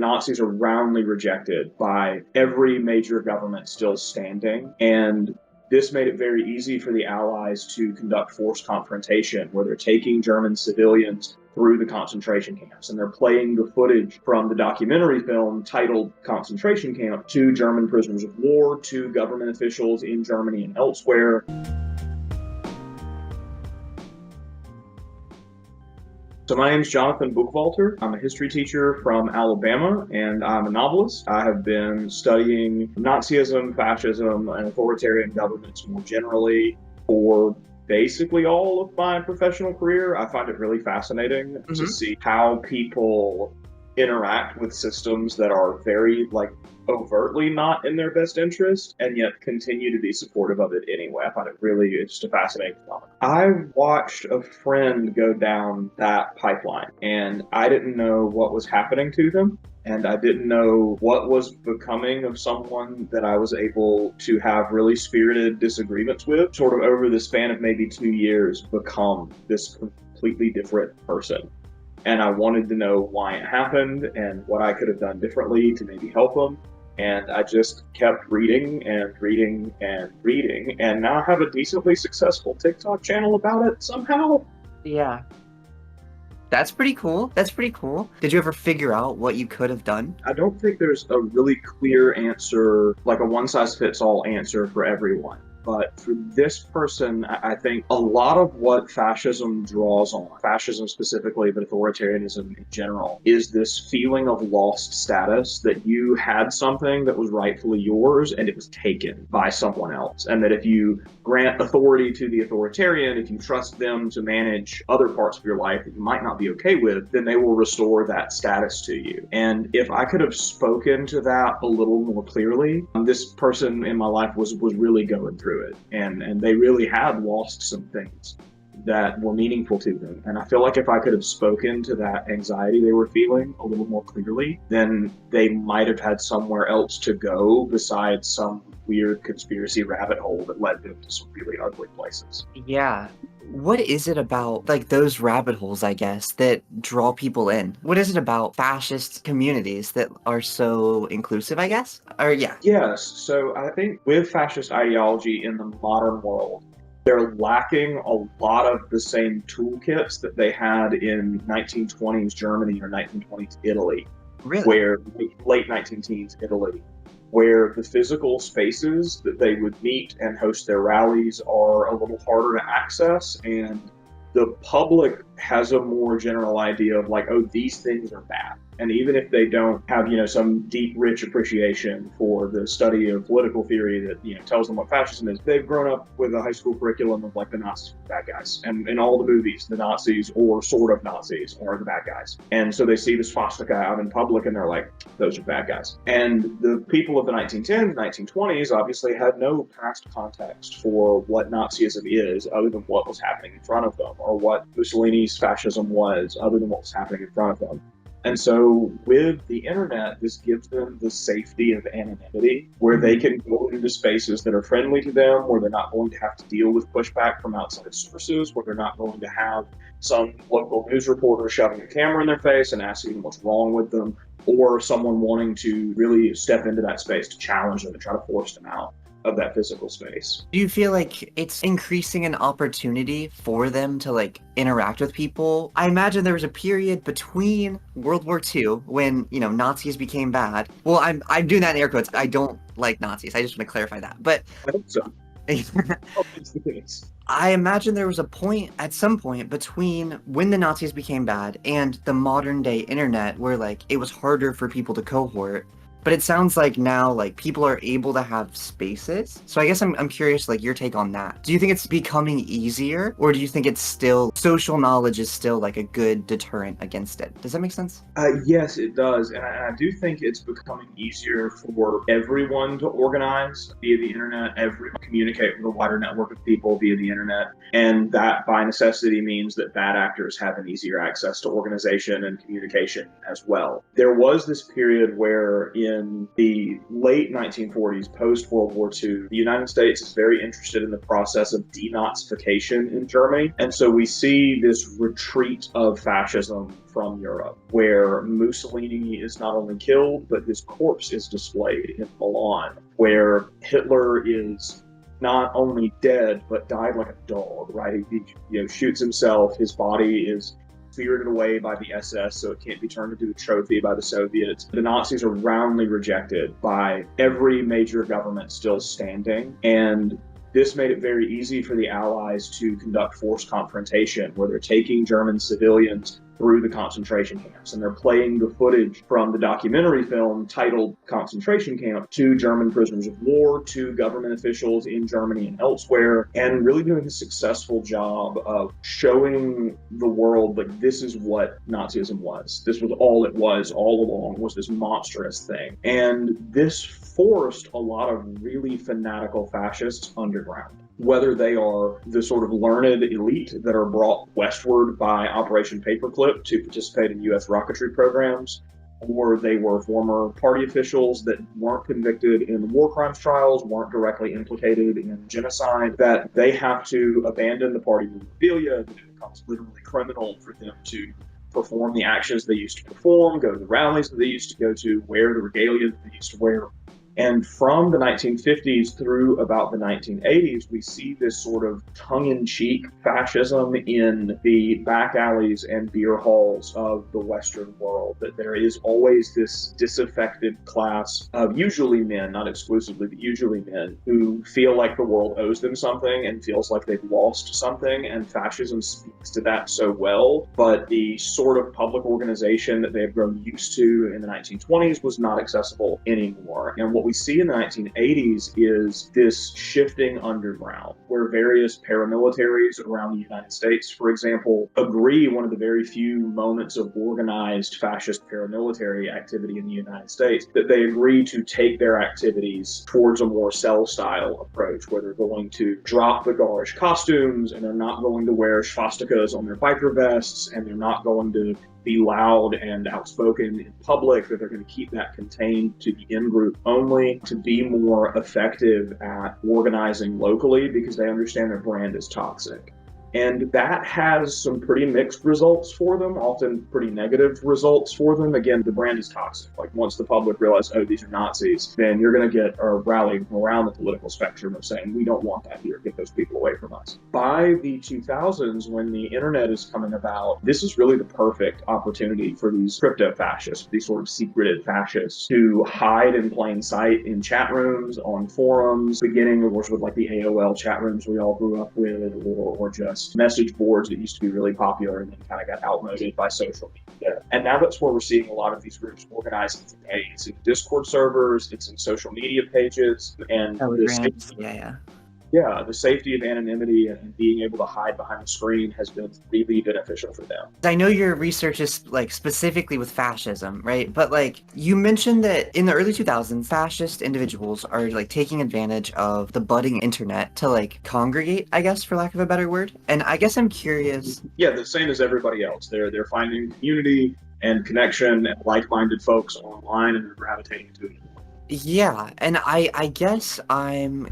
Nazis are roundly rejected by every major government still standing. And this made it very easy for the Allies to conduct forced confrontation, where they're taking German civilians through the concentration camps, and they're playing the footage from the documentary film titled Concentration Camp to German prisoners of war, to government officials in Germany and elsewhere. So my name is Jonathan Buchwalter. I'm a history teacher from Alabama, and I'm a novelist. I have been studying Nazism, fascism, and authoritarian governments more generally for basically all of my professional career. I find it really fascinating to see how people interact with systems that are very overtly not in their best interest and yet continue to be supportive of it anyway. I find it really just a fascinating phenomenon. I watched a friend go down that pipeline, and I didn't know what was happening to them. And I didn't know what was becoming of someone that I was able to have really spirited disagreements with, sort of over the span of maybe 2 years, become this completely different person. And I wanted to know why it happened and what I could have done differently to maybe help them. And I just kept reading and reading and reading. And now I have a decently successful TikTok channel about it somehow. Yeah. That's pretty cool. That's pretty cool. Did you ever figure out what you could have done? I don't think there's a really clear answer, like a one-size-fits-all answer for everyone. But for this person, I think a lot of what fascism draws on, fascism specifically, but authoritarianism in general, is this feeling of lost status, that you had something that was rightfully yours and it was taken by someone else. And that if you grant authority to the authoritarian, if you trust them to manage other parts of your life that you might not be okay with, then they will restore that status to you. And if I could have spoken to that a little more clearly, this person in my life was really going through it, and they really had lost some things that were meaningful to them. And I feel like if I could have spoken to that anxiety they were feeling a little more clearly, then they might have had somewhere else to go besides some weird conspiracy rabbit hole that led them to some really ugly places. Yeah. What is it about, those rabbit holes, I guess, that draw people in? What is it about fascist communities that are so inclusive, I guess? Or, yeah. Yes. So I think with fascist ideology in the modern world, they're lacking a lot of the same toolkits that they had in 1920s Germany or 1920s Italy. Really? Where late 19 teens Italy, where the physical spaces that they would meet and host their rallies are a little harder to access, and the public has a more general idea of oh, these things are bad. And even if they don't have, some deep, rich appreciation for the study of political theory that, tells them what fascism is, they've grown up with a high school curriculum of the Nazis are bad guys. And in all the movies, the Nazis, or sort of Nazis, are the bad guys. And so they see the swastika out in public and they're like, those are bad guys. And the people of the 1910s, 1920s obviously had no past context for what Nazism is other than what was happening in front of them, or what Mussolini's fascism was other than what was happening in front of them. And so with the internet, this gives them the safety of anonymity, where they can go into spaces that are friendly to them, where they're not going to have to deal with pushback from outside sources, where they're not going to have some local news reporter shoving a camera in their face and asking them what's wrong with them, or someone wanting to really step into that space to challenge them and try to force them out of that physical space. Do you feel like it's increasing an opportunity for them to interact with people? I imagine there was a period between World War II when, Nazis became bad. Well, I'm doing that in air quotes. I don't like Nazis. I just want to clarify that. But I hope so. It's the case. I imagine there was at some point between when the Nazis became bad and the modern day internet where it was harder for people to cohort. But it sounds like now, people are able to have spaces. So I guess I'm curious, your take on that. Do you think it's becoming easier, or do you think it's still, social knowledge is still a good deterrent against it? Does that make sense? Yes, it does. And I do think it's becoming easier for everyone to organize via the internet, communicate with a wider network of people via the internet. And that by necessity means that bad actors have an easier access to organization and communication as well. There was this period where in in the late 1940s, post-World War II, the United States is very interested in the process of denazification in Germany. And so we see this retreat of fascism from Europe, where Mussolini is not only killed, but his corpse is displayed in Milan, where Hitler is not only dead, but died like a dog, right? He shoots himself. His body is spirited away by the SS, so it can't be turned into a trophy by the Soviets. The Nazis are roundly rejected by every major government still standing, and this made it very easy for the Allies to conduct forced confrontation, where they're taking German civilians through the concentration camps, and they're playing the footage from the documentary film titled Concentration Camp to German prisoners of war, to government officials in Germany and elsewhere, and really doing a successful job of showing the world that this is what Nazism was. This was all it was all along, was this monstrous thing. And this forced a lot of really fanatical fascists underground. Whether they are the sort of learned elite that are brought westward by Operation Paperclip to participate in U.S. rocketry programs, or they were former party officials that weren't convicted in war crimes trials, weren't directly implicated in genocide, that they have to abandon the party memorabilia, that it becomes literally criminal for them to perform the actions they used to perform, go to the rallies that they used to go to, wear the regalia that they used to wear. And from the 1950s through about the 1980s, we see this sort of tongue-in-cheek fascism in the back alleys and beer halls of the Western world, that there is always this disaffected class of usually men, not exclusively, but usually men, who feel like the world owes them something and feels like they've lost something, and fascism speaks to that so well. But the sort of public organization that they had grown used to in the 1920s was not accessible anymore. And what we see in the 1980s is this shifting underground, where various paramilitaries around the United States, for example, agree one of the very few moments of organized fascist paramilitary activity in the United States, that they agree to take their activities towards a more cell-style approach, where they're going to drop the garish costumes, and they're not going to wear swastikas on their biker vests, and they're not going to be loud and outspoken in public, that they're going to keep that contained to the in-group only, to be more effective at organizing locally, because they understand their brand is toxic. And that has some pretty mixed results for them, often pretty negative results for them. Again, the brand is toxic. Like, once the public realize, oh, these are Nazis, then you're going to get a rally around the political spectrum of saying, we don't want that here, get those people away from us. By the 2000s, when the internet is coming about, this is really the perfect opportunity for these crypto-fascists, these sort of secreted fascists, to hide in plain sight in chat rooms, on forums, beginning, of course, with like the AOL chat rooms we all grew up with, or just message boards that used to be really popular and then kind of got outmoded by social media. And now that's where we're seeing a lot of these groups organizing today. It's in Discord servers, it's in social media pages, and the safety of anonymity and being able to hide behind the screen has been really beneficial for them. I know your research is like specifically with fascism, right? But like you mentioned that in the early 2000s, fascist individuals are like taking advantage of the budding internet to like congregate, I guess, for lack of a better word. And I guess I'm curious. Yeah, the same as everybody else. They're finding community and connection and like-minded folks online, and they're gravitating to it. Yeah, and I guess I'm